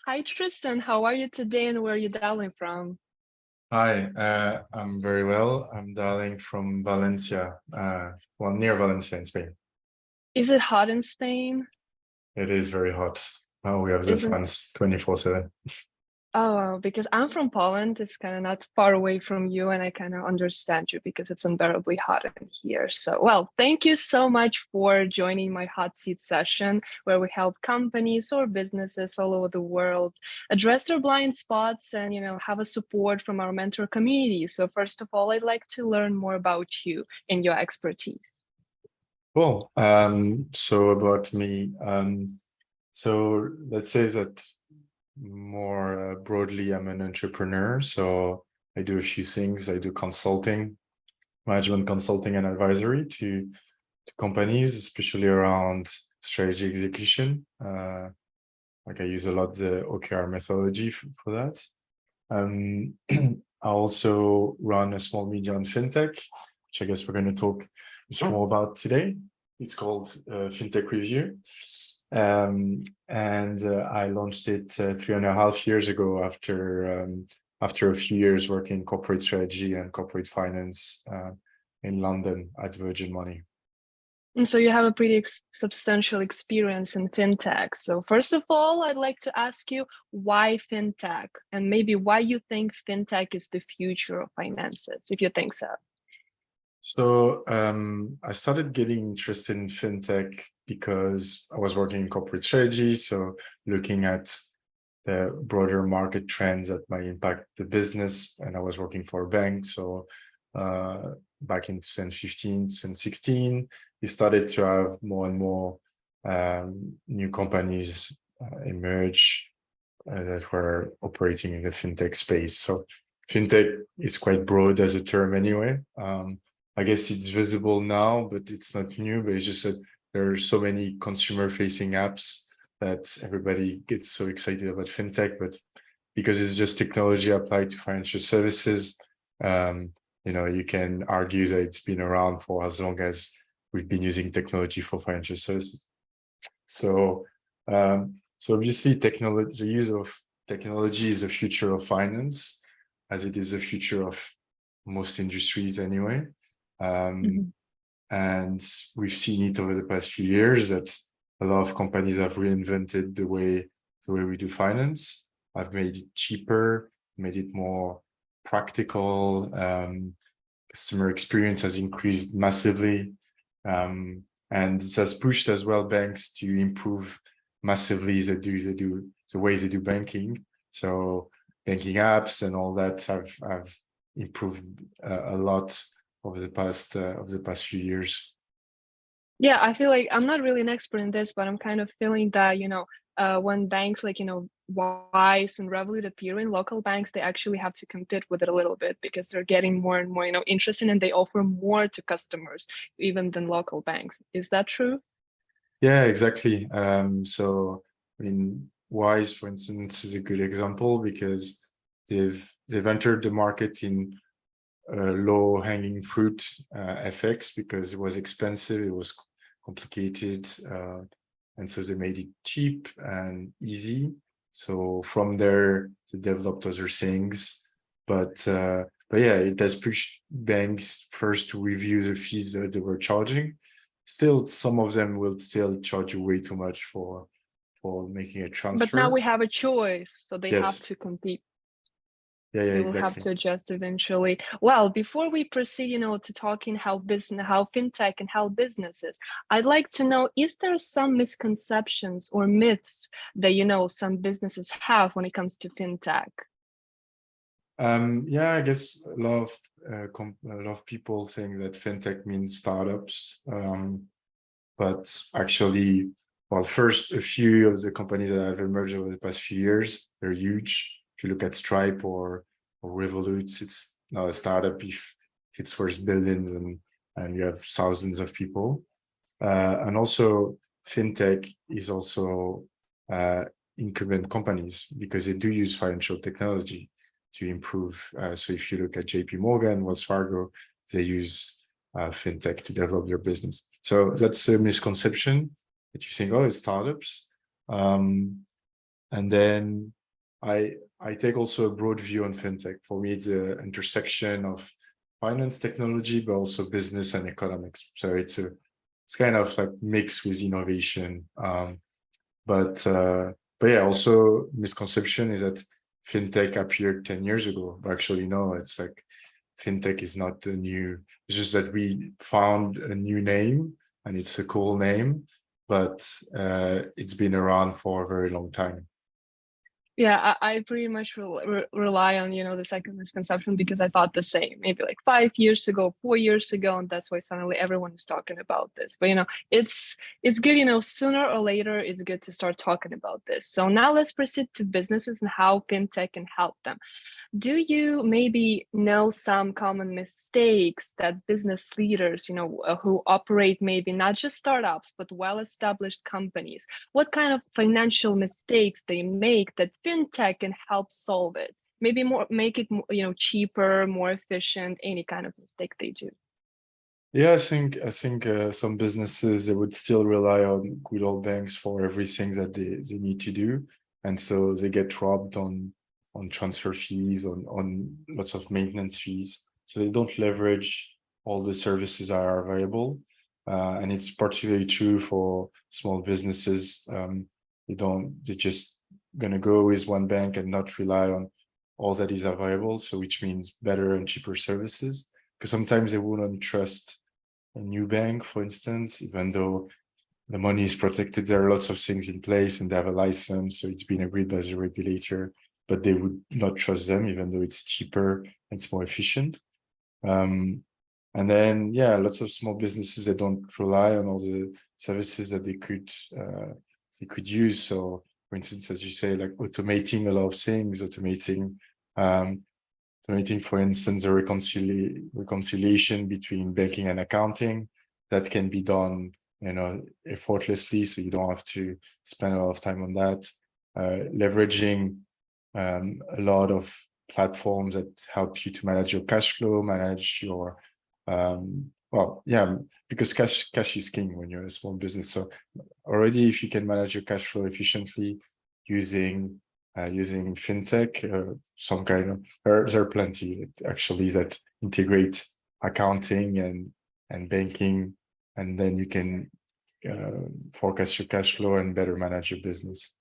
Hi Tristan, how are you today and where are you dialing from? Hi, I'm very well. I'm dialing from Valencia, well, near Valencia in Spain. Is it hot in Spain? It is very hot. We have the Isn't fans 24/7. Oh, because I'm from Poland, it's kind of not far away from you, and I kind of understand you because it's unbearably hot in here. So, well, thank you so much for joining my hot seat session where we help companies or businesses all over the world address their blind spots and, have a support from our mentor community. So, first of all, I'd like to learn more about you and your expertise. Cool. So about me, so let's say that more broadly, I'm an entrepreneur. So I do a few things. I do consulting, management consulting and advisory to companies, especially around strategy execution. Like I use a lot the OKR methodology for that. I also run a small media on fintech, which I guess we're going to talk much more about today. It's called Fintech Review. And I launched it 3.5 years ago after a few years working in corporate strategy and corporate finance in London at Virgin Money. And so you have a pretty substantial experience in fintech. So first of all, I'd like to ask you why fintech and maybe why you think fintech is the future of finances, if you think so. So I started getting interested in fintech because I was working in corporate strategy. So looking at the broader market trends that might impact the business. And I was working for a bank. So back in 2015, 2016, we started to have more and more new companies emerge that were operating in the fintech space. So fintech is quite broad as a term anyway. I guess it's visible now, but it's not new, but it's just that there are so many consumer-facing apps that everybody gets so excited about fintech, but because it's just technology applied to financial services, you can argue that it's been around for as long as we've been using technology for financial services. So obviously the use of technology is the future of finance, as it is the future of most industries anyway. And we've seen it over the past few years that a lot of companies have reinvented the way we do finance. I've made it cheaper, made it more practical. Customer experience has increased massively. And this has pushed as well banks to improve massively the ways they do banking. So banking apps and all that have improved a lot over the past few years. Yeah, I feel like I'm not really an expert in this, but I'm kind of feeling that, when banks like, Wise and Revolut appear in local banks, they actually have to compete with it a little bit because they're getting more and more, interested and they offer more to customers even than local banks. Is that true? Yeah, exactly. So I mean, Wise, for instance, is a good example because they've entered the market in low-hanging fruit FX because it was expensive, it was complicated, and so they made it cheap and easy. So from there, they developed other things, but yeah, it has pushed banks first to review the fees that they were charging. Still, some of them will still charge you way too much for making a But now transfer. we have a choice, so they have Yes, to compete. yeah, They will have exactly. to adjust eventually. Well, before we proceed, to talking how fintech and how businesses, I'd like to know, is there some misconceptions or myths that, some businesses have when it comes to fintech? Yeah, I guess a lot of people think that fintech means startups, but actually, well, first, a few of the companies that have emerged over the past few years, they're huge. If you look at Stripe or Revolut, it's not a startup if it's worth billions and you have thousands of people. And also, fintech is also incumbent companies because they do use financial technology to improve. So if you look at JP Morgan, Wells Fargo, they use fintech to develop their business. So that's a misconception that you think, oh, it's startups. And then I take also a broad view on fintech. For me, it's an intersection of finance, technology, but also business and economics. So it's kind of like mixed with innovation. But yeah, also misconception is that fintech appeared 10 years ago. But actually, no, it's like fintech is not a new, it's just that we found a new name and it's a cool name, but it's been around for a very long time. Yeah, I pretty much rely on, the second misconception because I thought the same, maybe like 5 years ago, 4 years ago, and that's why suddenly everyone is talking about this. But it's good, sooner or later, it's good to start talking about this. So now let's proceed to businesses and how fintech can help them. Do you maybe know some common mistakes that business leaders, who operate maybe not just startups, but well-established companies, what kind of financial mistakes they make that fintech can help solve it? Maybe make it, cheaper, more efficient, any kind of mistake they do. Yeah, I think some businesses, they would still rely on good old banks for everything that they need to do. And so they get robbed on transfer fees, on lots of maintenance fees. So they don't leverage all the services that are available. And it's particularly true for small businesses. They're just gonna go with one bank and not rely on all that is available. So which means better and cheaper services. Because sometimes they wouldn't trust a new bank, for instance, even though the money is protected. There are lots of things in place and they have a license, so it's been agreed by the regulator, but they would not trust them, even though it's cheaper and it's more efficient. And then, yeah, lots of small businesses, they don't rely on all the services that they could use. So, for instance, as you say, like automating a lot of things, automating, for instance, the reconciliation between banking and accounting, that can be done, effortlessly, so you don't have to spend a lot of time on that. Leveraging a lot of platforms that help you to manage your cash flow, manage your because cash is king when you're a small business. So already, if you can manage your cash flow efficiently using fintech, some kind of there are plenty actually that integrate accounting and banking, and then you can forecast your cash flow and better manage your business.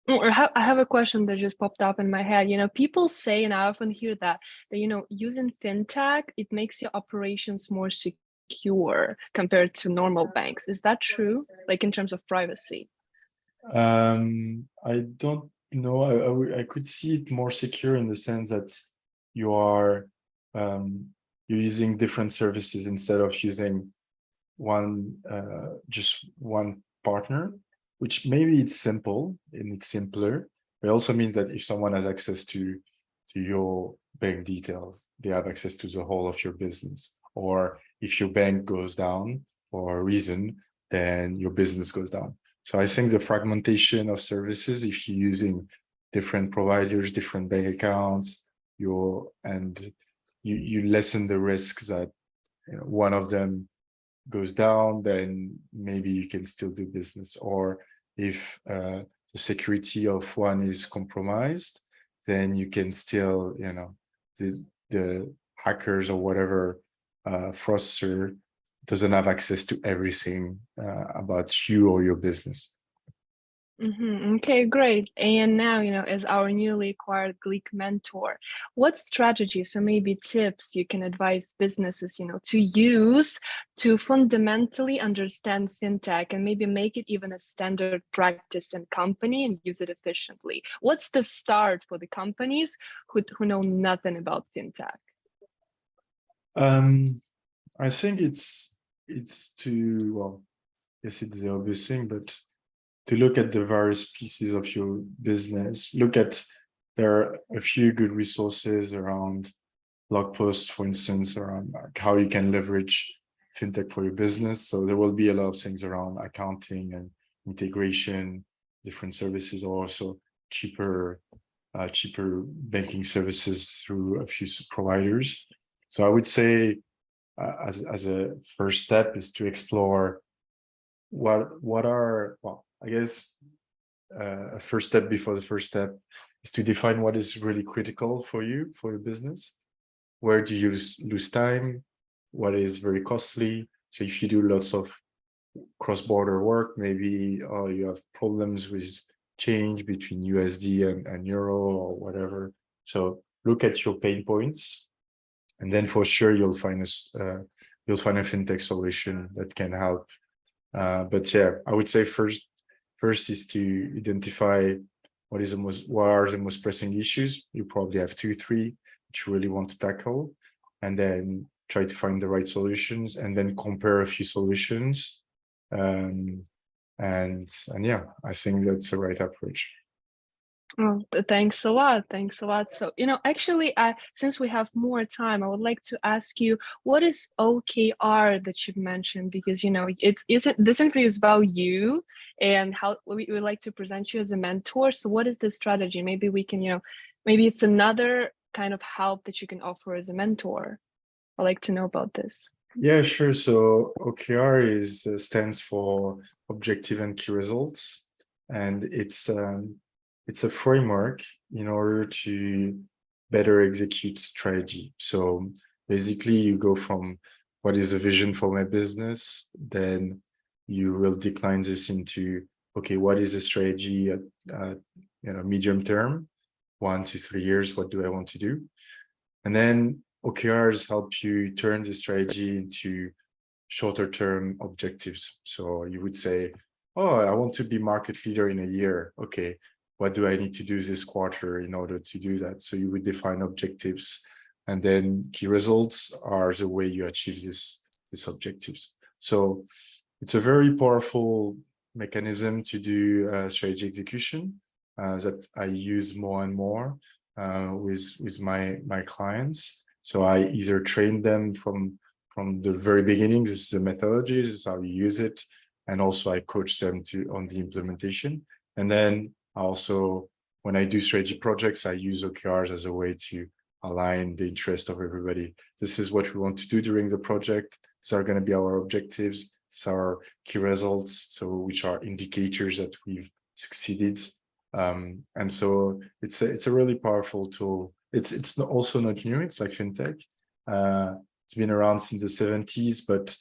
I have a question that just popped up in my head. People say, and I often hear that using fintech, it makes your operations more secure compared to normal banks. Is that true? Like in terms of privacy? I don't know. I could see it more secure in the sense that you are you're using different services instead of using just one partner, which maybe it's simple and it's simpler, but it also means that if someone has access to your bank details, they have access to the whole of your business. Or if your bank goes down for a reason, then your business goes down. So I think the fragmentation of services, if you're using different providers, different bank accounts, you lessen the risk that one of them goes down, then maybe you can still do business. Or if the security of one is compromised, then you can still, the hackers or whatever fraudster doesn't have access to everything about you or your business. Okay, great. And now, as our newly acquired MicroMentor, what strategies, so maybe tips you can advise businesses, to use to fundamentally understand fintech and maybe make it even a standard practice in company and use it efficiently? What's the start for the companies who know nothing about fintech? I think it's yes, it's the obvious thing, but to look at the various pieces of your business, there are a few good resources around blog posts, for instance, around like how you can leverage fintech for your business. So there will be a lot of things around accounting and integration, different services, or also cheaper banking services through a few providers. So I would say as a first step is to explore I guess a first step before the first step is to define what is really critical for you, for your business. Where do you lose time? What is very costly? So if you do lots of cross-border work, maybe you have problems with change between USD and Euro or whatever. So look at your pain points, and then for sure you'll find a fintech solution that can help. But yeah, I would say first is to identify what are the most pressing issues. You probably have 2, 3 that you really want to tackle, and then try to find the right solutions, and then compare a few solutions. And yeah, I think that's the right approach. Oh, thanks a lot. Thanks a lot. So, actually, since we have more time, I would like to ask you, what is OKR that you've mentioned? Because, this interview is about you and how we would like to present you as a mentor. So what is the strategy? Maybe we can, maybe it's another kind of help that you can offer as a mentor. I'd like to know about this. Yeah, sure. So OKR stands for Objective and Key Results, and it's a framework in order to better execute strategy. So basically, you go from what is the vision for my business, then you will decline this into, okay, what is the strategy at medium term, 1 to 3 years, what do I want to do? And then OKRs help you turn the strategy into shorter term objectives. So you would say, oh, I want to be market leader in a year. Okay, what do I need to do this quarter in order to do that? So you would define objectives, and then key results are the way you achieve these objectives. So it's a very powerful mechanism to do strategy execution that I use more and more with my clients. So I either train them from the very beginning. This is the methodology, this is how you use it, and also I coach them on the implementation. And then also, when I do strategy projects, I use OKRs as a way to align the interest of everybody. This is what we want to do during the project. These are going to be our objectives. These are our key results, so which are indicators that we've succeeded. And so it's a really powerful tool. It's also not new. It's like fintech. It's been around since the 70s, but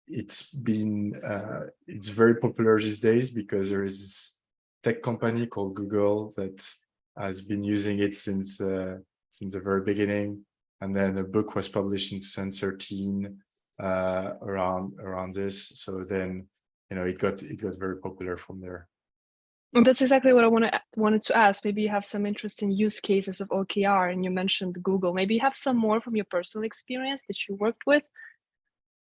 it's very popular these days because there is this tech company called Google that has been using it since the very beginning. And then a book was published in 2013 around this. So then it got very popular from there. Well, that's exactly what I wanted to ask. Maybe you have some interesting use cases of OKR, and you mentioned Google. Maybe you have some more from your personal experience that you worked with.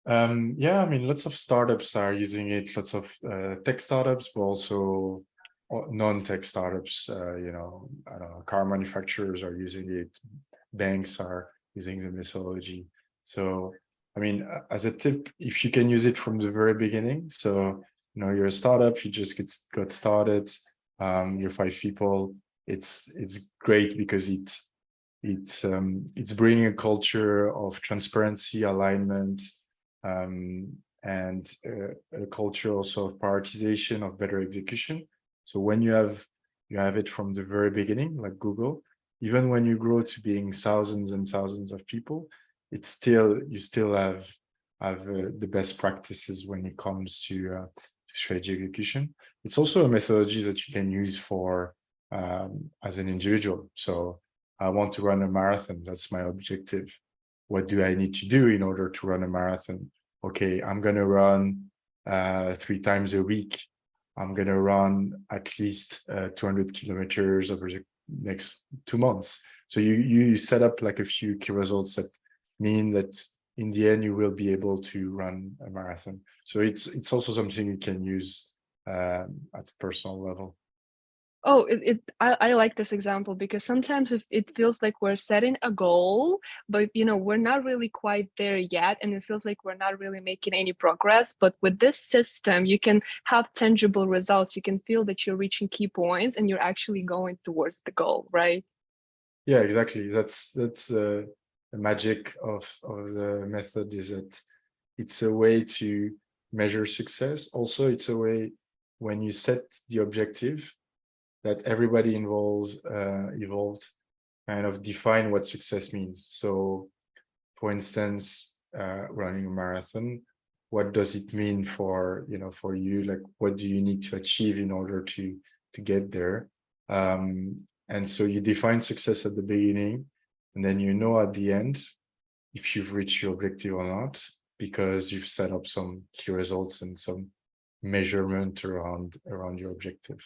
Yeah, I mean, lots of startups are using it. Lots of tech startups, but also non-tech startups. I don't know, car manufacturers are using it. Banks are using the methodology. So, I mean, as a tip, if you can use it from the very beginning, so you're a startup, you just got started, you're 5 people. It's great because it's bringing a culture of transparency, alignment, and a culture also of prioritization, of better execution. So when you have it from the very beginning, like Google, even when you grow to being thousands and thousands of people, you still have the best practices when it comes to strategy execution. It's also a methodology that you can use for as an individual. So I want to run a marathon. That's my objective. What do I need to do in order to run a marathon? Okay, I'm going to run 3 times a week. I'm going to run at least 200 kilometers over the next 2 months. So you set up like a few key results that mean that in the end, you will be able to run a marathon. So it's also something you can use at a personal level. Oh, I like this example because sometimes it feels like we're setting a goal, but we're not really quite there yet, and it feels like we're not really making any progress. But with this system, you can have tangible results. You can feel that you're reaching key points and you're actually going towards the goal, right? Yeah, exactly. That's the magic of the method, is that it's a way to measure success. Also, it's a way when you set the objective, that everybody involved kind of define what success means. So, for instance, running a marathon, what does it mean for you? Like, what do you need to achieve in order to get there? And so you define success at the beginning, and then at the end if you've reached your objective or not, because you've set up some key results and some measurement around your objective.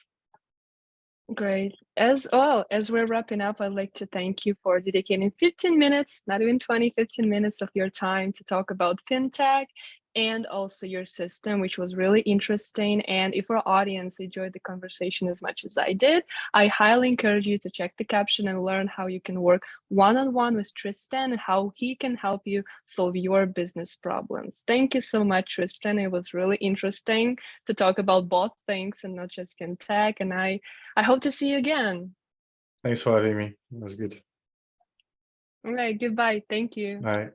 Great. As well, as we're wrapping up, I'd like to thank you for dedicating 15 minutes, not even 20, 15 minutes of your time to talk about fintech and also your system, which was really interesting. And if our audience enjoyed the conversation as much as I did, I highly encourage you to check the caption and learn how you can work one-on-one with Tristan and how he can help you solve your business problems. Thank you so much, Tristan. It was really interesting to talk about both things and not just fintech. And I hope to see you again. Thanks for having me. It was good. All right, goodbye. Thank you. Bye.